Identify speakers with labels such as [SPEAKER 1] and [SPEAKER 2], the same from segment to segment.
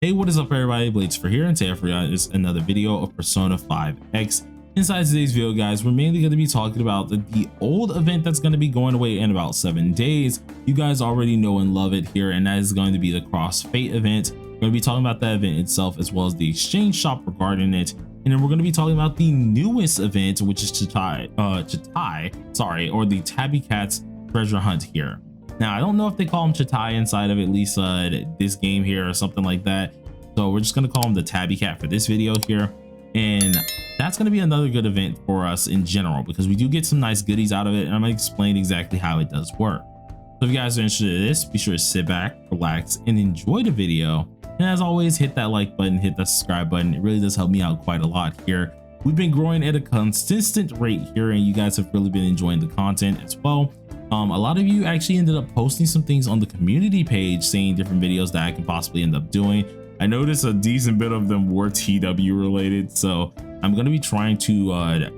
[SPEAKER 1] Hey, what is up everybody, Blades for here, and today for you is another video of Persona 5X. Inside today's video, guys, we're mainly going to be talking about the old event that's going to be going away in about 7 days. You guys already know and love it here, and that is going to be the CROSSFATE event. We're going to be talking about that event itself as well as the exchange shop regarding it, and then we're going to be talking about the newest event, which is Chitai, or the Tabby Cat's treasure hunt here. Now, I don't know if they call him Chitai inside of at least this game here or something like that. So we're just going to call him the Tabby Cat for this video here. And that's going to be another good event for us in general, because we do get some nice goodies out of it. And I'm going to explain exactly how it does work. So if you guys are interested in this, be sure to sit back, relax, and enjoy the video. And as always, hit that like button, hit that subscribe button. It really does help me out quite a lot here. We've been growing at a consistent rate here, and you guys have really been enjoying the content as well. A lot of you actually ended up posting some things on the community page saying different videos that I can possibly end up doing. I noticed a decent bit of them were TW related, so I'm going to be trying to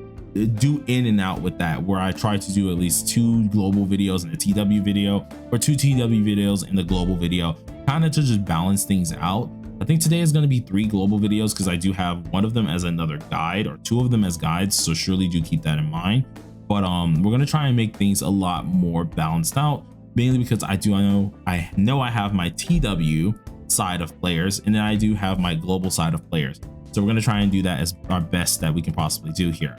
[SPEAKER 1] do in and out with that, where I try to do at least 2 global videos in a TW video or 2 TW videos in the global video, kind of to just balance things out. I think today is going to be 3 global videos because I do have one of them as another guide or 2 of them as guides, so surely do keep that in mind. But we're going to try and make things a lot more balanced out, mainly because I know I have my TW side of players, and then I do have my global side of players. So we're going to try and do that as our best that we can possibly do here.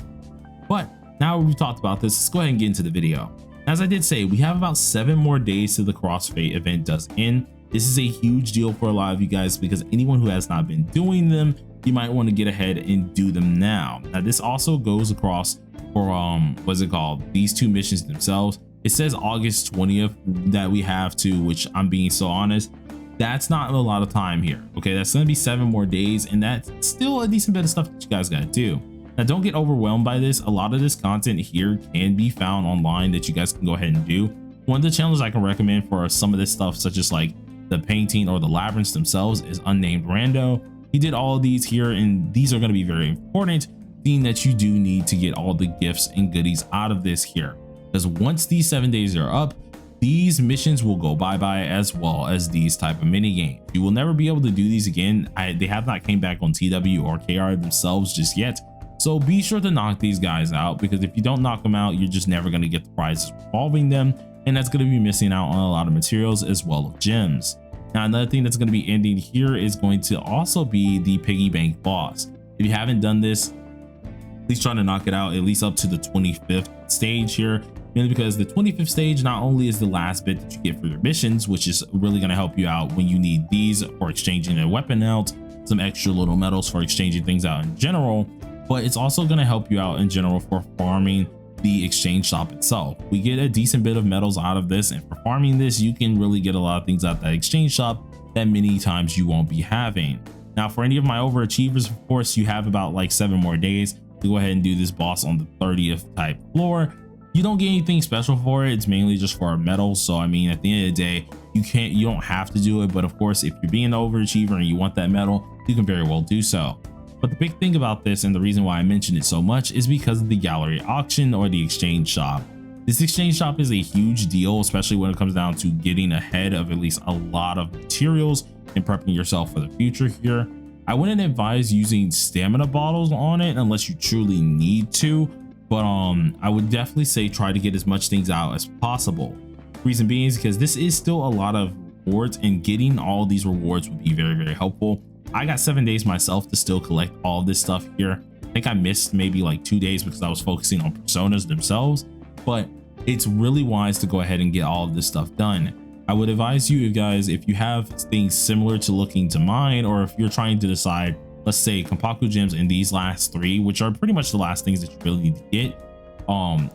[SPEAKER 1] But now we've talked about this, let's go ahead and get into the video. As I did say, we have about 7 more days to the CrossFate event does end. This is a huge deal for a lot of you guys, because anyone who has not been doing them, you might want to get ahead and do them now. Now this also goes across for what's it called, these 2 missions themselves. It says August 20th that we have to, which I'm being so honest, that's not a lot of time here. Okay, that's going to be 7 more days, and that's still a decent bit of stuff that you guys got to do. Now don't get overwhelmed by this. A lot of this content here can be found online that you guys can go ahead and do. One of the challenges I can recommend for some of this stuff, such as like the painting or the labyrinths themselves, is Unnamed Rando. He did all of these here, and these are going to be very important, being that you do need to get all the gifts and goodies out of this here, because once these 7 days are up, these missions will go bye-bye, as well as these type of mini games. You will never be able to do these again. They have not came back on TW or KR themselves just yet, so be sure to knock these guys out, because if you don't knock them out, you're just never going to get the prizes revolving them, and that's going to be missing out on a lot of materials as well as gems. Now another thing that's going to be ending here is going to also be the piggy bank boss. If you haven't done this, please try to knock it out at least up to the 25th stage here, mainly because the 25th stage not only is the last bit that you get for your missions, which is really going to help you out when you need these for exchanging a weapon out, some extra little medals for exchanging things out in general, but it's also going to help you out in general for farming the exchange shop itself. We get a decent bit of medals out of this, and for farming this, you can really get a lot of things out of that exchange shop that many times you won't be having. Now for any of my overachievers, of course, you have about like 7 more days to go ahead and do this boss on the 30th type floor. You don't get anything special for it. It's mainly just for a medal. So I mean, at the end of the day, you don't have to do it, but of course, if you're being an overachiever and you want that medal, you can very well do so. But the big thing about this, and the reason why I mentioned it so much, is because of the gallery auction or the exchange shop. This exchange shop is a huge deal, especially when it comes down to getting ahead of at least a lot of materials and prepping yourself for the future here. I wouldn't advise using stamina bottles on it unless you truly need to, but I would definitely say try to get as much things out as possible. Reason being is because this is still a lot of rewards, and getting all these rewards would be very, very helpful. I got 7 days myself to still collect all of this stuff here. I think I missed maybe like 2 days because I was focusing on personas themselves, but it's really wise to go ahead and get all of this stuff done. I would advise you guys, if you have things similar to looking to mine, or if you're trying to decide, let's say Kompaku gems in these last 3, which are pretty much the last things that you really need to get.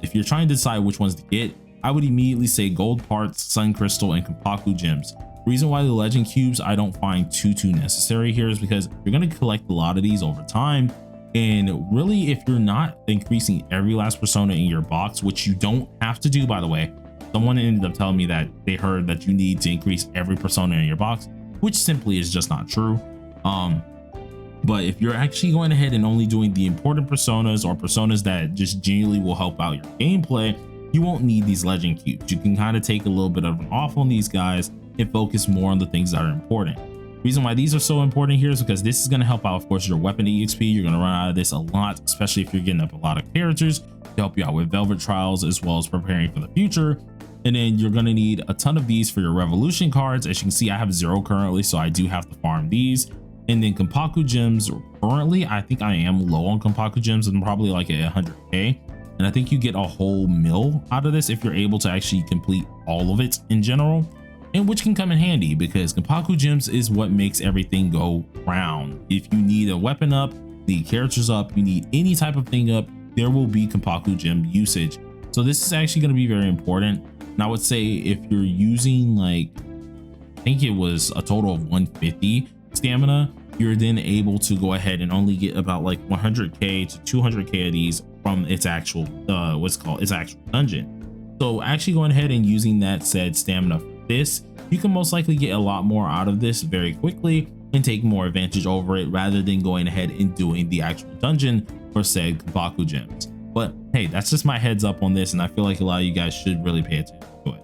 [SPEAKER 1] If you're trying to decide which ones to get, I would immediately say gold parts, sun crystal, and Kompaku gems. The reason why the legend cubes I don't find too necessary here is because you're going to collect a lot of these over time, and really if you're not increasing every last persona in your box, which you don't have to do, by the way. Someone ended up telling me that they heard that you need to increase every persona in your box, which simply is just not true. But if you're actually going ahead and only doing the important personas, or personas that just genuinely will help out your gameplay, you won't need these legend cubes. You can kind of take a little bit of an off on these guys and focus more on the things that are important. Reason why these are so important here is because this is going to help out, of course, your weapon exp. You're going to run out of this a lot, especially if you're getting up a lot of characters to help you out with velvet trials as well as preparing for the future. And then you're going to need a ton of these for your revolution cards. As you can see, I have 0 currently, so I do have to farm these. And then Kompaku gems, currently I think I am low on Kompaku gems and probably like at 100k. And I think you get a whole mill out of this if you're able to actually complete all of it in general, and which can come in handy because Kompaku gems is what makes everything go round. If you need a weapon up, the characters up, you need any type of thing up, there will be Kompaku gem usage. So this is actually going to be very important. And I would say if you're using like, I think it was a total of 150 stamina, you're then able to go ahead and only get about like 100k to 200k of these from its actual its actual dungeon. So actually going ahead and using that said stamina for this, you can most likely get a lot more out of this very quickly and take more advantage over it rather than going ahead and doing the actual dungeon for said Kompaku gems. But hey, that's just my heads up on this, and I feel like a lot of you guys should really pay attention to it.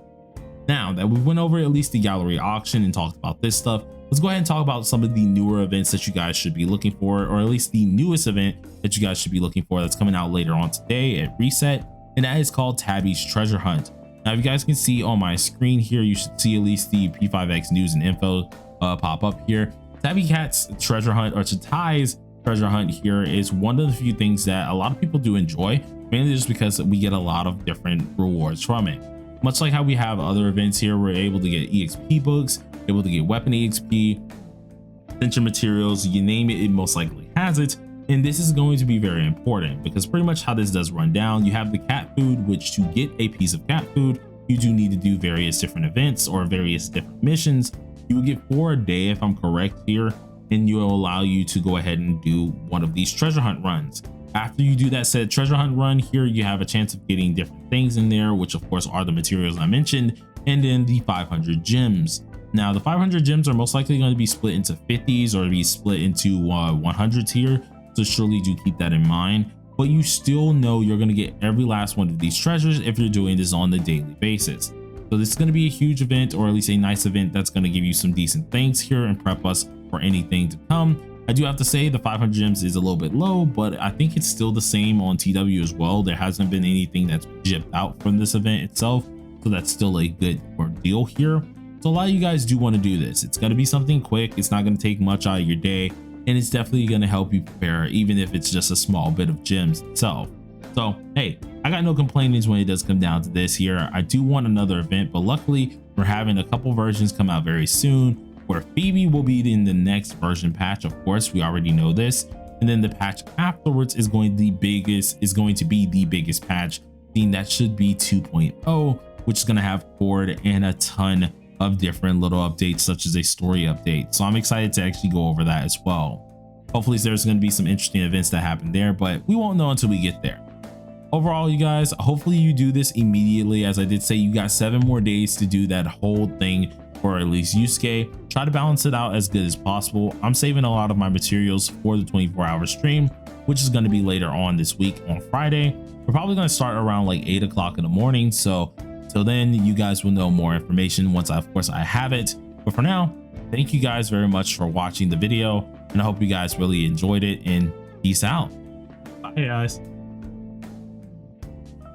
[SPEAKER 1] Now that we went over at least the gallery auction and talked about this stuff, let's go ahead and talk about some of the newer events that you guys should be looking for, or at least the newest event that you guys should be looking for that's coming out later on today at reset, and that is called Tabby's Treasure Hunt. Now, if you guys can see on my screen here, you should see at least the P5X news and info pop up here. Tabby Cat's Treasure Hunt, or Chatai's Treasure Hunt here, is one of the few things that a lot of people do enjoy, mainly just because we get a lot of different rewards from it. Much like how we have other events here, we're able to get EXP books, able to get weapon EXP, adventure materials, you name it, it most likely has it. And this is going to be very important because pretty much how this does run down, you have the cat food, which to get a piece of cat food, you do need to do various different events or various different missions. You will get 4 a day if I'm correct here, and you will allow you to go ahead and do one of these treasure hunt runs. After you do that said treasure hunt run here, you have a chance of getting different things in there, which of course are the materials I mentioned, and then the 500 gems. Now the 500 gems are most likely going to be split into 50s or be split into 100s here, so surely do keep that in mind. But you still know you're going to get every last one of these treasures if you're doing this on the daily basis. So this is going to be a huge event, or at least a nice event that's going to give you some decent things here and prep us for anything to come. I do have to say the 500 gems is a little bit low, but I think it's still the same on TW as well. There hasn't been anything that's jipped out from this event itself, so that's still a good deal here. So a lot of you guys do want to do this. It's going to be something quick. It's not going to take much out of your day, and it's definitely going to help you prepare, even if it's just a small bit of gems itself. So hey, I got no complaints when it does come down to this here. I do want another event, but luckily we're having a couple versions come out very soon, where Phoebe will be in the next version patch. Of course, we already know this, and then the patch afterwards is going to be the biggest patch, being that should be 2.0, which is going to have Ford and a ton of different little updates, such as a story update. So I'm excited to actually go over that as well. Hopefully there's going to be some interesting events that happen there, but we won't know until we get there. Overall, you guys, hopefully you do this immediately. As I did say, you got 7 more days to do that whole thing, or at least Yusuke. Try to balance it out as good as possible. I'm saving a lot of my materials for the 24-hour stream, which is going to be later on this week on Friday. We're probably going to start around like 8 o'clock in the morning. So till then, you guys will know more information once of course I have it. But for now, thank you guys very much for watching the video, and I hope you guys really enjoyed it, and peace out. Bye guys.